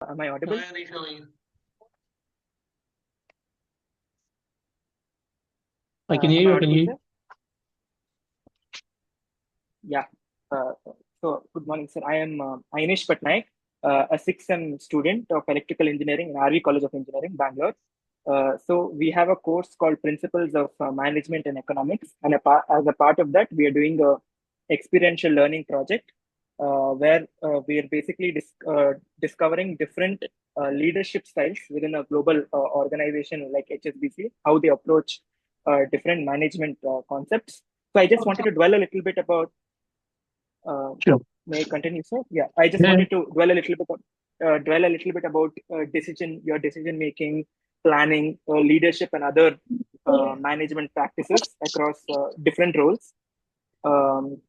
Am I audible? I can hear you. I can hear you. Yeah. So good morning, sir. I am Ainesh Patnaik, a 6th student of electrical engineering in RV College of Engineering, Bangalore. So we have a course called Principles of Management and Economics, and as a part of that, we are doing a experiential learning project where we are basically discovering different leadership styles within a global organization like HSBC, how they approach different management concepts. So I just wanted to dwell a little bit about. Sure. May I continue, sir? Yeah, I just Yeah. wanted to dwell a little bit about your decision making, planning, leadership, and other management practices across different roles. Um,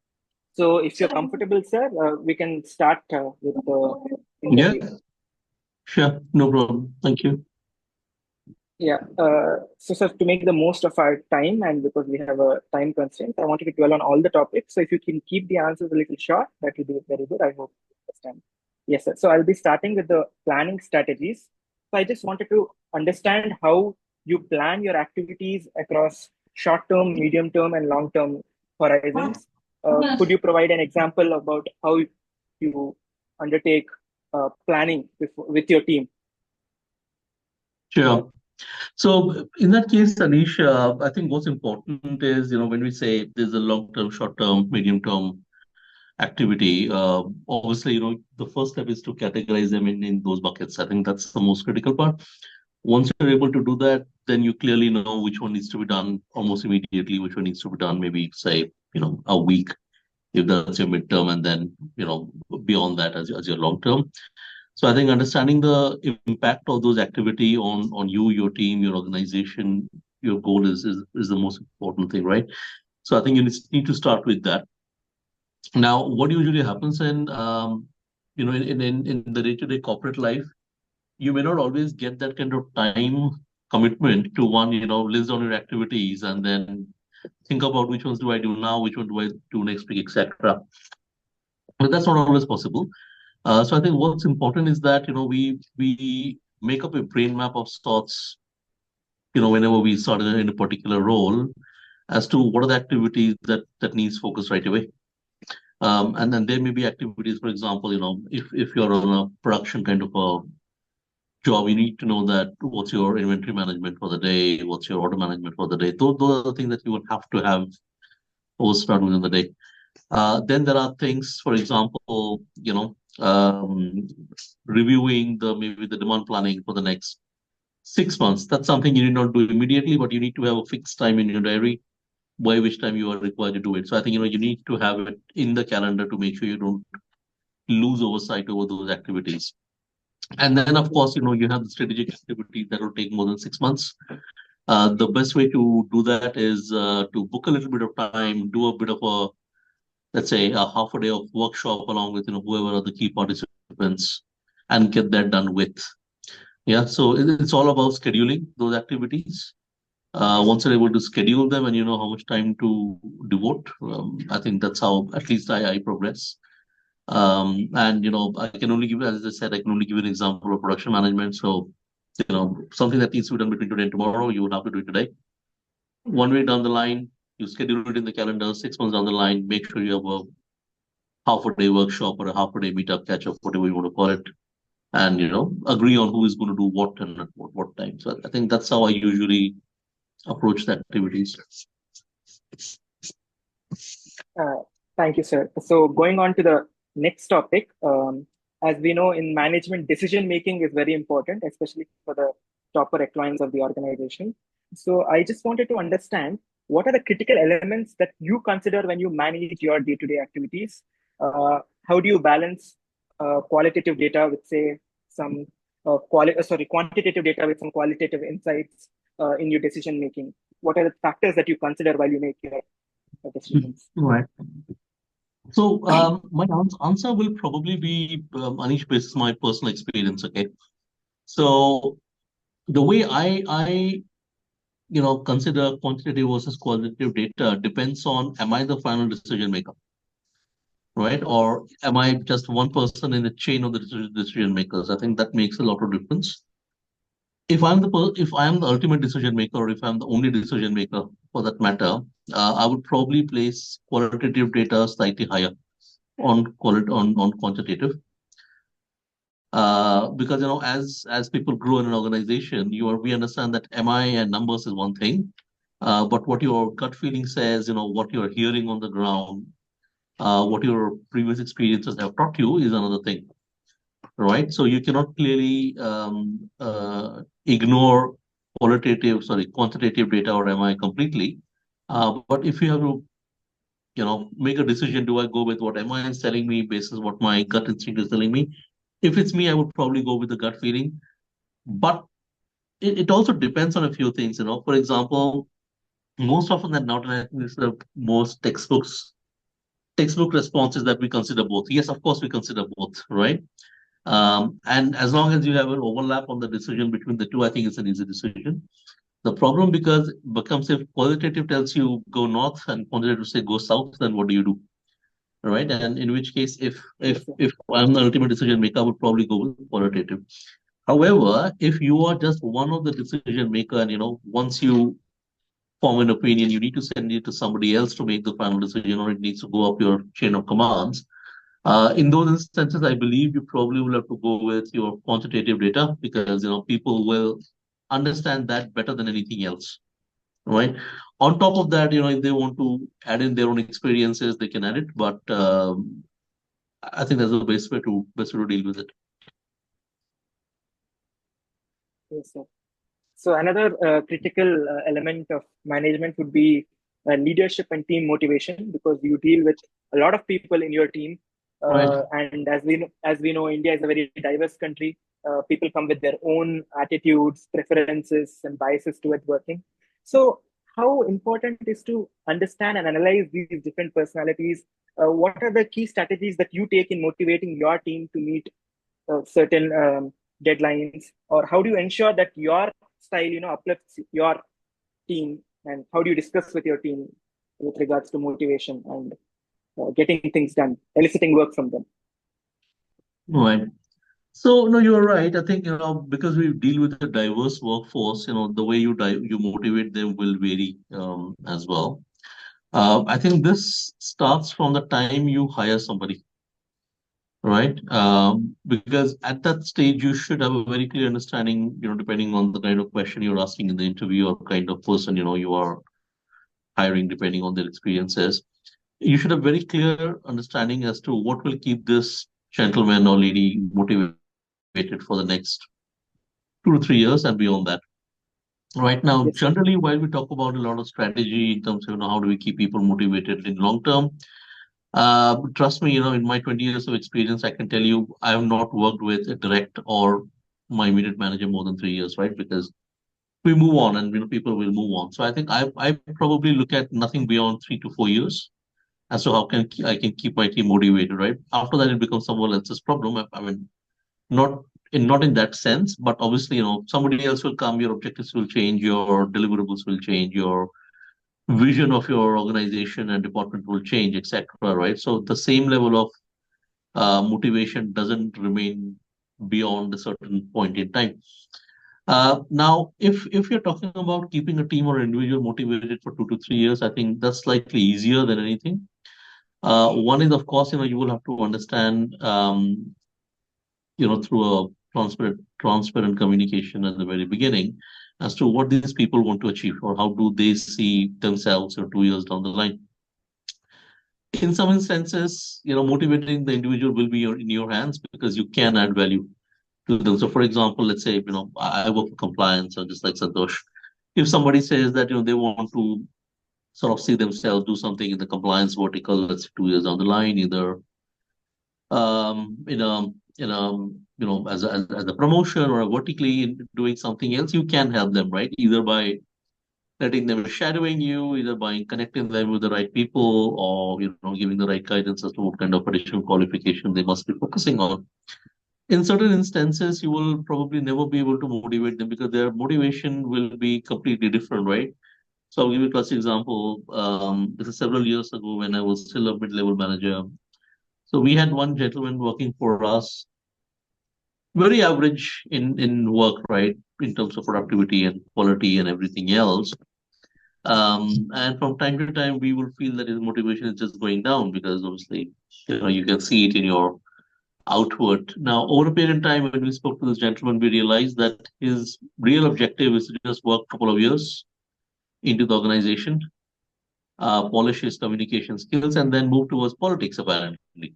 so, if you're comfortable, sir, we can start with the interview. Yeah. Sure. No problem. Thank you. Yeah. So, sir, to make the most of our time, and because we have a time constraint, I wanted to dwell on all the topics. So, if you can keep the answers a little short, that will be very good. I hope you understand. Yes, sir. So, I'll be starting with the planning strategies. So, I just wanted to understand how you plan your activities across short term, medium term, and long term horizons. Could you provide an example about how you undertake planning with your team? Sure. So in that case, Anish, I think what's important is, when we say there's a long-term, short-term, medium-term activity, obviously, the first step is to categorize them in those buckets. I think that's the most critical part. Once you're able to do that, then you clearly know which one needs to be done almost immediately, which one needs to be done maybe, say, a week, if that's your midterm, and then, beyond that as your long term. So I think understanding the impact of those activity on you, your team, your organization, your goal is the most important thing, right? So I think you need to start with that. Now, what usually happens in the day-to-day corporate life, you may not always get that kind of time commitment to one, list down your activities and then think about which ones do I do now, which one do I do next week, etc. But that's not always possible. So I think what's important is that we make up a brain map of sorts. Whenever we start in a particular role, as to what are the activities that needs focus right away. And then there may be activities, for example, if you're on a production kind of a job, you need to know that what's your inventory management for the day, what's your order management for the day. Those are the things that you would have to have overstart within the day. Then there are things, for example, reviewing maybe the demand planning for the next 6 months. That's something you need not do immediately, but you need to have a fixed time in your diary by which time you are required to do it. So I think you need to have it in the calendar to make sure you don't lose oversight over those activities. And then of course, you have the strategic activities that will take more than 6 months. The best way to do that is to book a little bit of time, do a bit of let's say a half a day of workshop along with whoever are the key participants and get that done with. Yeah, so it's all about scheduling those activities. Once you're able to schedule them and you know how much time to devote, I think that's how at least I progress. And I can only give, as I said, I can only give you an example of production management. So something that needs to be done between today and tomorrow, you would have to do it today. 1 week down the line, you schedule it in the calendar. 6 months down the line, make sure you have a half a day workshop or a half a day meetup, catch up, whatever you want to call it, and agree on who is going to do what and at what time. So I think that's how I usually approach the activities. Thank you, sir. So going on to the next topic, as we know in management, decision making is very important, especially for the topper echelons of the organization. So I just wanted to understand what are the critical elements that you consider when you manage your day-to-day activities? How do you balance qualitative data with, say, some quantitative data with some qualitative insights in your decision making? What are the factors that you consider while you make your decisions? Right. So my answer will probably be Anish based on my personal experience. Okay. So the way I consider quantitative versus qualitative data depends on, am I the final decision maker? right? Or am I just one person in the chain of the decision makers? I think that makes a lot of difference. If I am the ultimate decision maker, or if I'm the only decision maker for that matter, I would probably place qualitative data slightly higher on quantitative. Because as people grow in an organization, we understand that MI and numbers is one thing, but what your gut feeling says, what you're hearing on the ground, what your previous experiences have taught you is another thing, right? So you cannot clearly ignore quantitative data or MI completely. But if you have to, make a decision, do I go with what MI is telling me basis what my gut instinct is telling me? If it's me, I would probably go with the gut feeling. But it also depends on a few things, For example, most often than not, and I think this is the most textbook response is that we consider both. Yes, of course, we consider both, right? And as long as you have an overlap on the decision between the two, I think it's an easy decision. The problem becomes if qualitative tells you go north and quantitative say go south, then what do you do? Right? And in which case, if Yes, if sir. if I'm the ultimate decision maker, I would probably go with qualitative. However, if you are just one of the decision maker, and once you form an opinion, you need to send it to somebody else to make the final decision, or it needs to go up your chain of commands. In those instances, I believe you probably will have to go with your quantitative data because people will understand that better than anything else, right? On top of that, if they want to add in their own experiences, they can add it. But I think that's the best way to deal with it. Yes, sir. So another critical element of management would be leadership and team motivation, because you deal with a lot of people in your team, Right. and as we know, India is a very diverse country. People come with their own attitudes, preferences, and biases towards working. So, how important is to understand and analyze these different personalities? What are the key strategies that you take in motivating your team to meet certain deadlines, or how do you ensure that your style uplifts your team, and how do you discuss with your team with regards to motivation and getting things done, eliciting work from them? Right. So no, you're right. I think because we deal with a diverse workforce, the way you motivate them will vary as well. I think this starts from the time you hire somebody, right? Because at that stage, you should have a very clear understanding, depending on the kind of question you're asking in the interview or kind of person, you are hiring, depending on their experiences. You should have very clear understanding as to what will keep this gentleman or lady motivated for the next 2 to 3 years and beyond that. Right now, Yes, sir. generally, while we talk about a lot of strategy in terms of how do we keep people motivated in long term, trust me, in my 20 years of experience, I can tell you I have not worked with a direct or my immediate manager more than 3 years, right? Because we move on and people will move on. So I think I probably look at nothing beyond 3 to 4 years as to how I can keep my team motivated, right? After that, it becomes someone else's problem. I mean, not not in that sense, but obviously, somebody else will come, your objectives will change, your deliverables will change, your vision of your organization and department will change, etc. Right? So the same level of motivation doesn't remain beyond a certain point in time. Now, if you're talking about keeping a team or individual motivated for 2 to 3 years, I think that's slightly easier than anything. One is, of course, you will have to understand, through a transparent communication at the very beginning as to what these people want to achieve or how do they see themselves 2 years down the line. In some instances, motivating the individual will be in your hands because you can add value to them. So, for example, let's say, I work for compliance or just like Santosh. If somebody says that, they want to sort of see themselves do something in the compliance vertical, let's say 2 years down the line, either as a promotion or vertically doing something else, you can help them, right? Either by letting them shadowing you, either by connecting them with the right people, or giving the right guidance as to what kind of additional qualification they must be focusing on. In certain instances, you will probably never be able to motivate them because their motivation will be completely different, right? So I'll give you a classic example. This is several years ago when I was still a mid-level manager. So we had one gentleman working for us, very average in work, right, in terms of productivity and quality and everything else. And from time to time, we will feel that his motivation is just going down because obviously, you can see it in your outward. Now, over a period of time, when we spoke to this gentleman, we realized that his real objective is to just work a couple of years into the organization, polish his communication skills, and then move towards politics, apparently.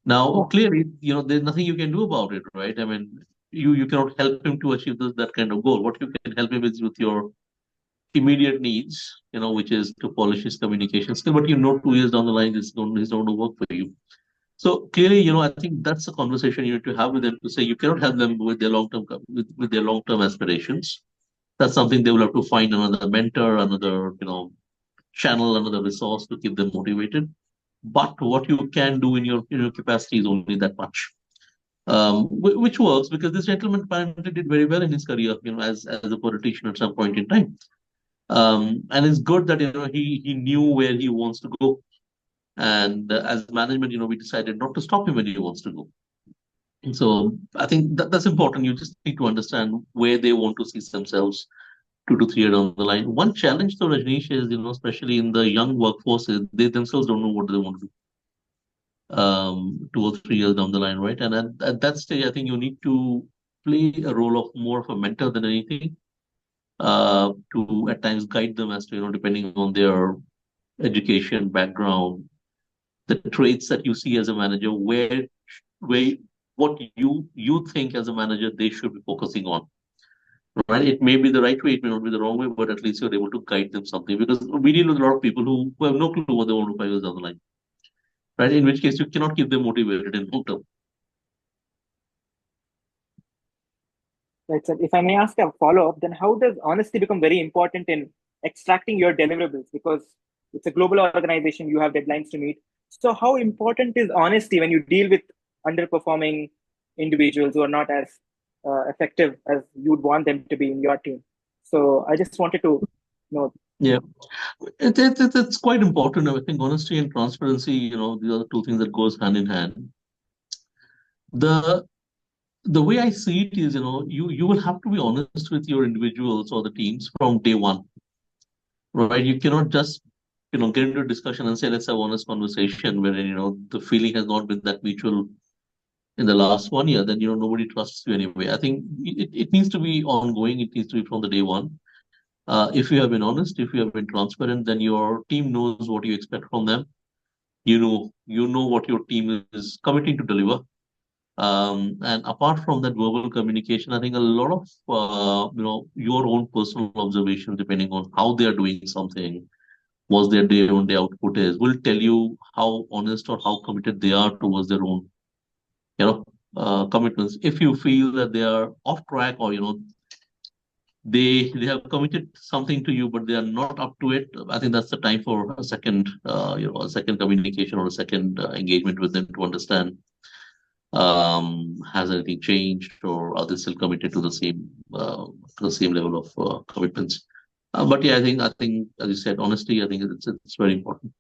Now, Oh, clearly, there's nothing you can do about it, right? I mean, you cannot help him to achieve that kind of goal. What you can help him is with your immediate needs, which is to polish his communication skill. But 2 years down the line, it's going to work for you. So clearly, I think that's a conversation you need to have with them to say you cannot help them with their with their long term aspirations. That's something they will have to find another mentor, another channel, another resource to keep them motivated. But what you can do in your capacity is only that much, which works because this gentleman apparently did very well in his career, as a politician at some point in time. And it's good that he knew where he wants to go, and as management, we decided not to stop him when he wants to go. And so I think that's important. You just need to understand where they want to see themselves 2 to 3 years down the line. One challenge though, Rajneesh, is especially in the young workforce, is they themselves don't know what they want to do 2 or 3 years down the line, right? And at that stage, I think you need to play a role of more of a mentor than anything, to at times guide them as to depending on their education background, the traits that you see as a manager, where what you think as a manager they should be focusing on. Right? It may be the right way, it may not be the wrong way, but at least you're able to guide them something. Because we deal with a lot of people who have no clue what they want to do 5 years down the line. Right? In which case you cannot keep them motivated in long term. right. So if I may ask a follow-up, then how does honesty become very important in extracting your deliverables? Because it's a global organization, you have deadlines to meet. So how important is honesty when you deal with underperforming individuals who are not as effective as you'd want them to be in your team? So I just wanted to know. Yeah. It's quite important. I think honesty and transparency, these are the two things that goes hand in hand. The the way I see it is, you will have to be honest with your individuals or the teams from day one, right? You cannot just, get into a discussion and say, let's have honest conversation wherein, the feeling has not been that mutual in the last 1 year, then, nobody trusts you anyway. I think it needs to be ongoing. It needs to be from the day one. If you have been honest, if you have been transparent, then your team knows what you expect from them. You know what your team is committing to deliver. And apart from that verbal communication, I think a lot of your own personal observation, depending on how they are doing something, what their day on day output is, will tell you how honest or how committed they are towards their own, commitments. If you feel that they are off track, or they have committed something to you but they are not up to it, I think that's the time for a second communication or a second engagement with them to understand, has anything changed, or are they still committed to the same level of commitments. But yeah, I think as you said, honestly, I think it's very important.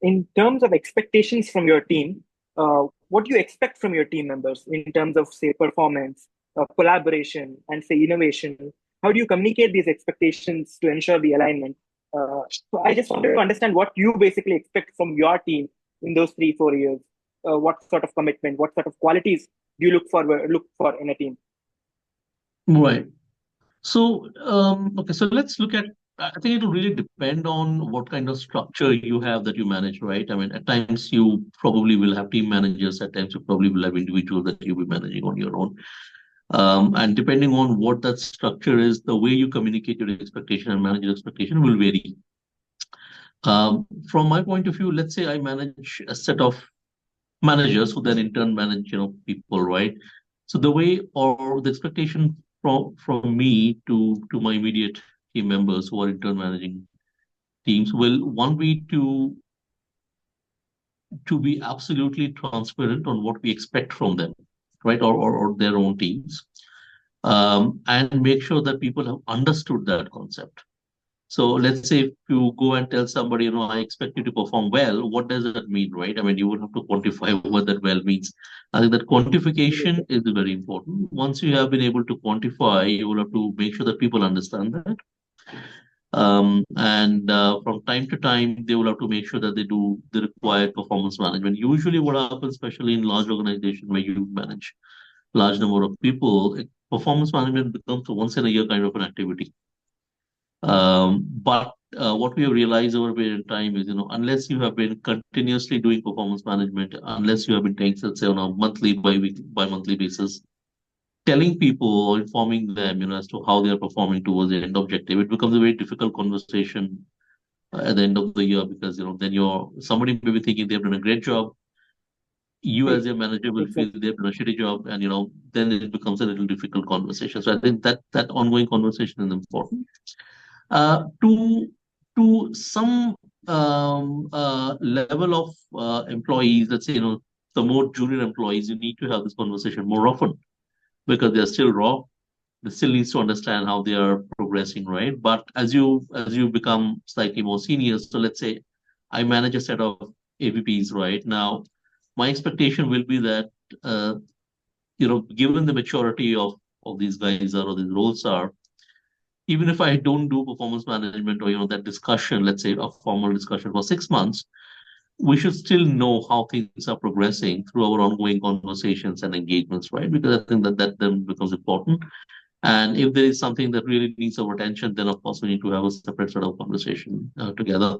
In terms of expectations from your team, what do you expect from your team members in terms of, say, performance, collaboration, and say innovation? How do you communicate these expectations to ensure the alignment? So I just wanted to understand what you basically expect from your team in those 3 4 years. What sort of commitment, what sort of qualities do you look for in a team? Right. So, okay, so let's look at, I think it will really depend on what kind of structure you have that you manage, right? I mean, at times you probably will have team managers, at times you probably will have individuals that you'll be managing on your own. And depending on what that structure is, the way you communicate your expectation and manage your expectation will vary. From my point of view, let's say I manage a set of managers who then in turn manage, people, right? So the way or the expectation from me to my immediate team members who are in turn managing teams will one be to be absolutely transparent on what we expect from them, right? Or their own teams, and make sure that people have understood that concept. So let's say if you go and tell somebody, I expect you to perform well, what does that mean, right? I mean, you would have to quantify what that well means. I think that quantification Absolutely. is very important. Once you have been able to quantify, you will have to make sure that people understand that. And from time to time, they will have to make sure that they do the required performance management. Usually, what happens, especially in large organizations where you manage large number of people, performance management becomes a once in a year kind of an activity. But what we have realized over a period of time is, unless you have been continuously doing performance management, unless you have been taking, let's say, on a monthly, by monthly basis, telling people or informing them, as to how they are performing towards the end objective, it becomes a very difficult conversation at the end of the year because, then somebody may be thinking they've done a great job. You E- as your manager will feel Exactly. they've done a shitty job, and then it becomes a little difficult conversation. So I think that ongoing conversation is important. To some level of employees, let's say, the more junior employees, you need to have this conversation more often because they're still raw. They still needs to understand how they are progressing, right? But as you become slightly more senior, so let's say I manage a set of AVPs right now, my expectation will be that uh, given the maturity of these guys or these roles are, even if I don't do performance management or that discussion, let's say a formal discussion for 6 months, we should still know how things are progressing through our ongoing conversations and engagements, right? Because I think that then becomes important. And if there is something that really needs our attention, then of course we need to have a separate sort of conversation together.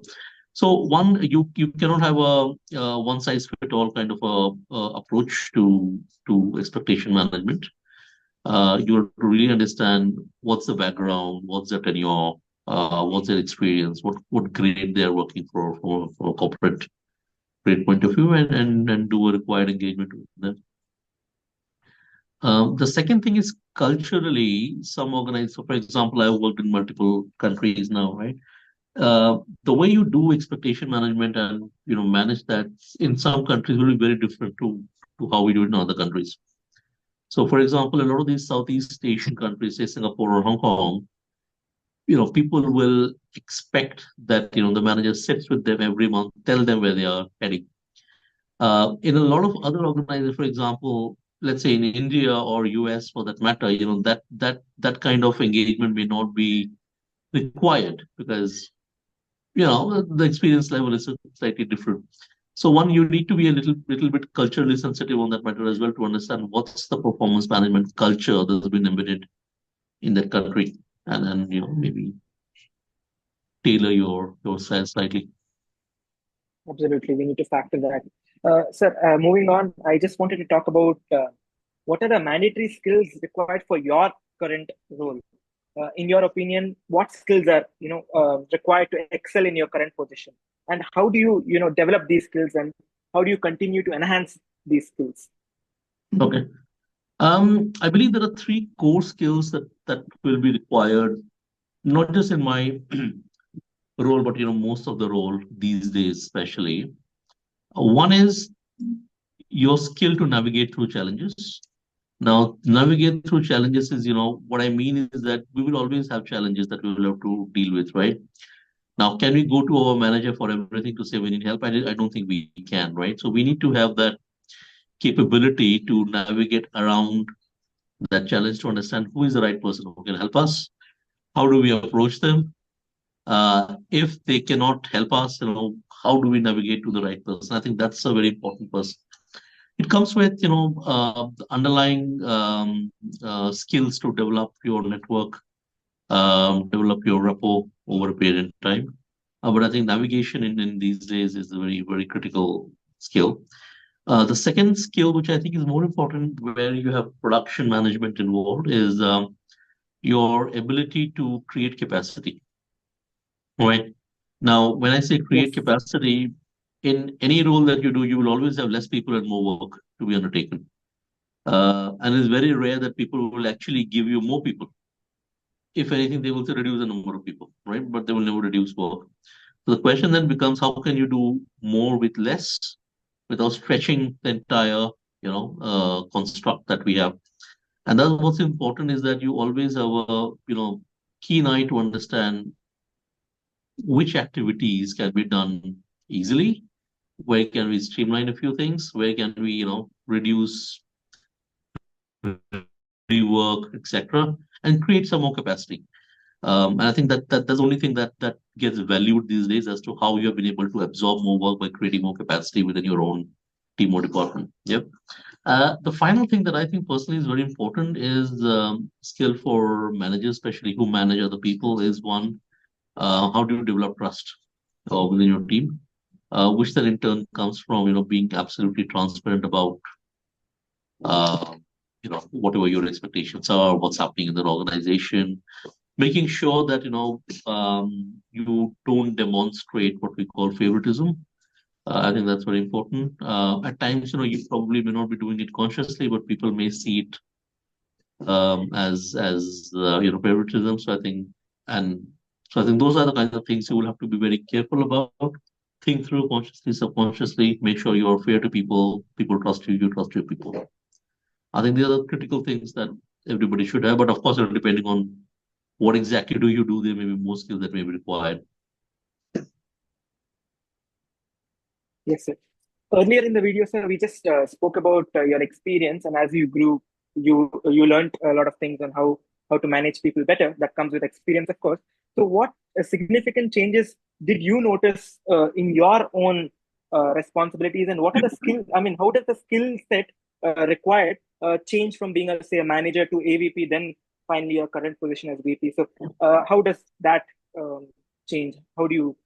So you cannot have a one size fit all kind of a approach to expectation management. You have to really understand what's the background, what's their tenure, what's their experience, what grade they're working for a corporate grade point of view, and do a required engagement with them. The second thing is culturally, some organize. So, for example, I've worked in multiple countries now, right? The way you do expectation management and manage that in some countries will be very different to how we do it in other countries. So, for example, a lot of these Southeast Asian countries, say Singapore or Hong Kong, people will expect that the manager sits with them every month, tell them where they are heading. In a lot of other organizations, for example, let's say in India or US for that matter, that kind of engagement may not be required because the experience level is slightly different. So one, you need to be a little bit culturally sensitive on that matter as well to understand what's the performance management culture that's been embedded in that country, and then maybe tailor your style slightly. Absolutely. We need to factor that. Sir, moving on, I just wanted to talk about what are the mandatory skills required for your current role. In your opinion, what skills are required to excel in your current position, and how do you develop these skills, and how do you continue to enhance these skills? Okay. I believe there are three core skills that will be required, not just in my role, but most of the role these days, especially. One is your skill to navigate through challenges. Now, navigate through challenges is, what I mean is that we will always have challenges that we will have to deal with, right? Now, can we go to our manager for everything to say we need help? I don't think we can, right? So we need to have that capability to navigate around that challenge to understand who is the right person who can help us. How do we approach them? If they cannot help us, how do we navigate to the right person? I think that's a very important person. It comes with, the underlying skills to develop your network, develop your rapport over a period of time. But I think navigation in these days is a very, very critical skill. The second skill, which I think is more important, where you have production management involved, is your ability to create capacity. Right. Now, when I say create Yes, capacity, in any role that you do, you will always have less people and more work to be undertaken. And it's very rare that people will actually give you more people. If anything, they will say reduce the number of people, right? But they will never reduce work. So the question then becomes, how can you do more with less without stretching the entire, construct that we have? And that's what's important is that you always have a, keen eye to understand which activities can be done easily, where can we streamline a few things, where can we, reduce rework, etc., and create some more capacity. And I think that's the only thing that gets valued these days as to how you have been able to absorb more work by creating more capacity within your own team or department. Yep. The final thing that I think personally is very important is skill for managers, especially who manage other people, is one, how do you develop trust within your team, which then in turn comes from being absolutely transparent about uh, whatever your expectations are, what's happening in the organization, making sure that you don't demonstrate what we call favoritism. I think that's very important. At times, you probably may not be doing it consciously, but people may see it as favoritism. And so I think those are the kinds of things you will have to be very careful about. Think through consciously, subconsciously. Make sure you are fair to people. People trust you. You trust your people. I think these are the critical things that everybody should have. But of course, depending on what exactly do you do, there may be more skills that may be required. Yes, sir. Earlier in the video, sir, we just spoke about your experience, and as you grew, you learned a lot of things on how to manage people better. That comes with experience, of course. So, what significant changes did you notice in your own responsibilities, and what are the skills? I mean, how does the skill set required change from being, say, a manager to AVP, then finally your current position as VP? So, how does that change? How do you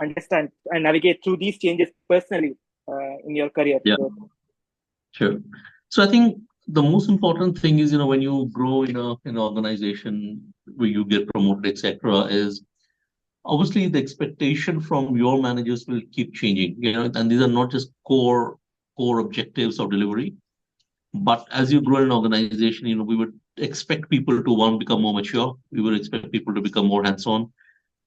understand and navigate through these changes personally in your career Yeah, growth? sure. So I think the most important thing is, when you grow in an organization where you get promoted, etc., is obviously the expectation from your managers will keep changing. And these are not just core objectives of delivery, but as you grow in an organization, we would expect people to one become more mature. We will expect people to become more hands-on.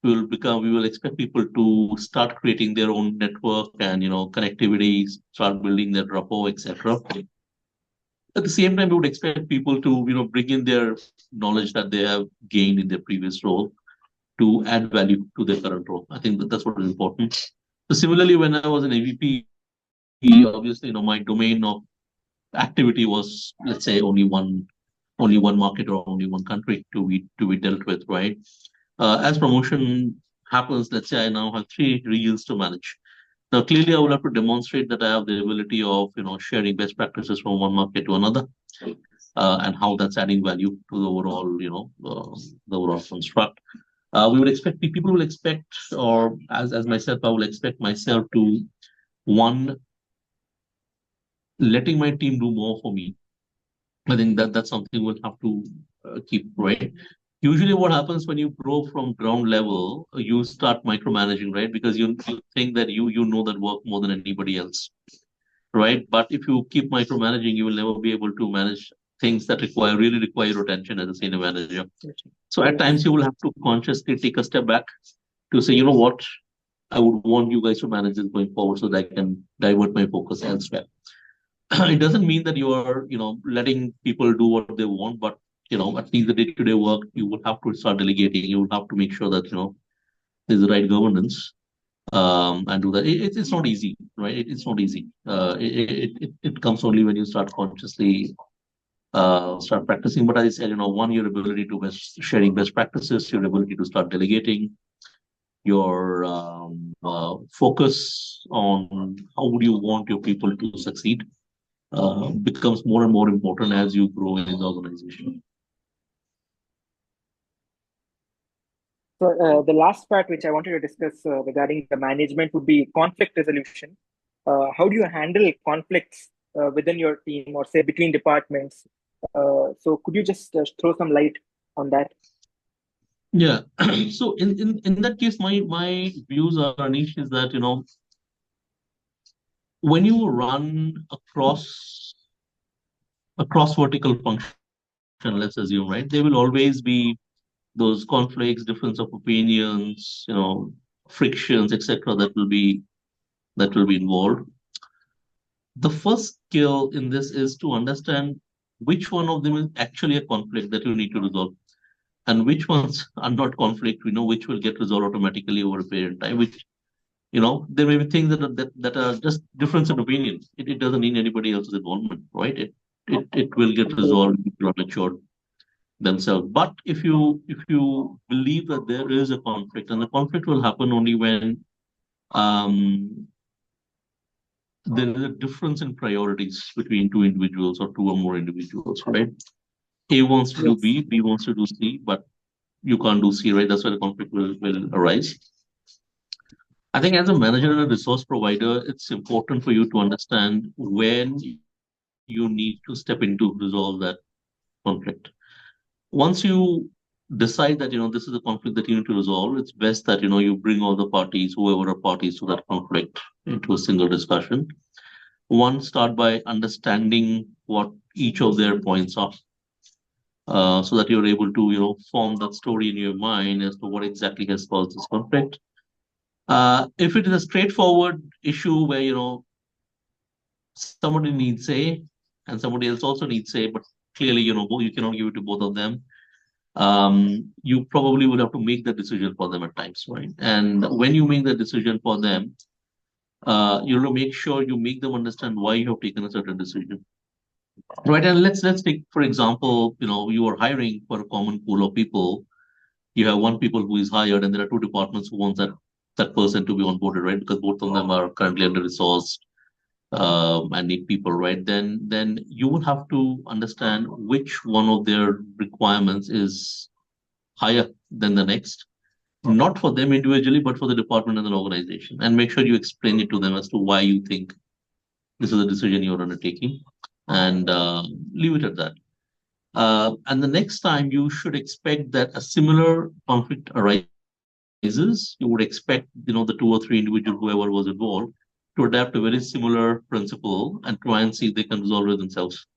We will expect people to start creating their own network and connectivity, start building their rapport, etc. At the same time, we would expect people to bring in their knowledge that they have gained in their previous role to add value to their current role. I think that's what is important. So similarly, when I was an AVP, obviously my domain of activity was, let's say, only one market or only one country to be dealt with, right? As promotion happens, let's say I now have three regions to manage. Now, clearly, I will have to demonstrate that I have the ability of sharing best practices from one market to another, and how that's adding value to the overall construct. We would expect people will expect, or as myself, I will expect myself to one letting my team do more for me. I think that's something we'll have to keep right. Usually, what happens when you grow from ground level, you start micromanaging, right? Because you think that you know that work more than anybody else, right? But if you keep micromanaging, you will never be able to manage things that really require your attention as a senior manager. So at times, you will have to consciously take a step back to say, you know what, I would want you guys to manage this going forward so that I can divert my focus elsewhere. It doesn't mean that you are, letting people do what they want, but at least the day-to-day work, you will have to start delegating. You will have to make sure that there's the right governance, and do that. It's not easy, right? It's not easy. It comes only when you start consciously start practicing. But as I said, one, your ability to sharing best practices, your ability to start delegating, your focus on how would you want your people to succeed becomes more and more important as you grow in the organization. So the last part which I wanted to discuss regarding the management would be conflict resolution. How do you handle conflicts within your team or say between departments? So could you just throw some light on that? Yeah. So in that case, my views are, Anish, is that when you run across vertical function, let's assume, right, there will always be those conflicts, difference of opinions, frictions, etc. That will be involved. The first skill in this is to understand which one of them is actually a conflict that you need to resolve. and which ones are not conflict, we know which will get resolved automatically over a period of time, which, there may be things that are just difference in opinion. It doesn't need anybody else's involvement, right? It will get resolved if you're matured themselves. But if you believe that there is a conflict, and the conflict will happen only when um, there is a difference in priorities between two individuals or two or more individuals, right? A wants to do Yes. B, B wants to do C, but you can't do C, right? That's where the conflict will arise. I think as a manager and a resource provider, it's important for you to understand when you need to step in to resolve that conflict. Once you decide that this is a conflict that you need to resolve, it's best that you bring all the parties, whoever are parties to that conflict, into a single discussion. One, start by understanding what each of their points are, so that you're able to form that story in your mind as to what exactly has caused this conflict. If it is a straightforward issue where somebody needs A and somebody else also needs A, but clearly you cannot give it to both of them. You probably will have to make the decision for them at times, right? And when you make the decision for them, you have to make sure you make them understand why you have taken a certain decision, right? And let's take, for example, you are hiring for a common pool of people. You have one people who is hired, and there are two departments who want that person to be onboarded, right? Because both of them are currently under resourced, and need people, right? Then you will have to understand which one of their requirements is higher than the next, not for them individually, but for the department and the organization, and make sure you explain it to them as to why you think this is a decision you're undertaking, and leave it at that. And the next time you should expect that a similar conflict arises, you would expect the two or three individuals, whoever was involved, to adapt a very similar principle and try and see if they can resolve it themselves.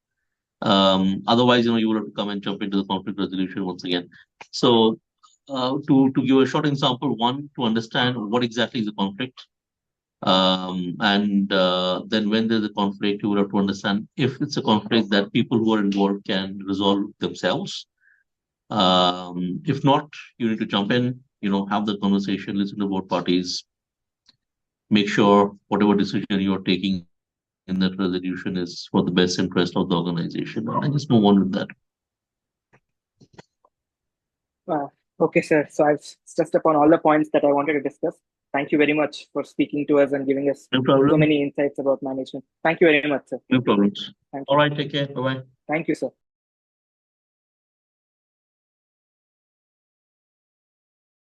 Otherwise, you will have to come and jump into the conflict resolution once again. So, to give a short example, one, to understand what exactly is the conflict, and then when there's a conflict, you will have to understand if it's a conflict that people who are involved can resolve themselves. If not, you need to jump in, have the conversation, listen to both parties, make sure whatever decision you're taking in that resolution is for the best interest of the organization, and just move on with that. Okay, sir. So I've stressed upon all the points that I wanted to discuss. Thank you very much for speaking to us and giving us No problem. so many insights about management. Thank you very much, sir. No problems. Thank you. All right, take care. Bye bye. Thank you, sir.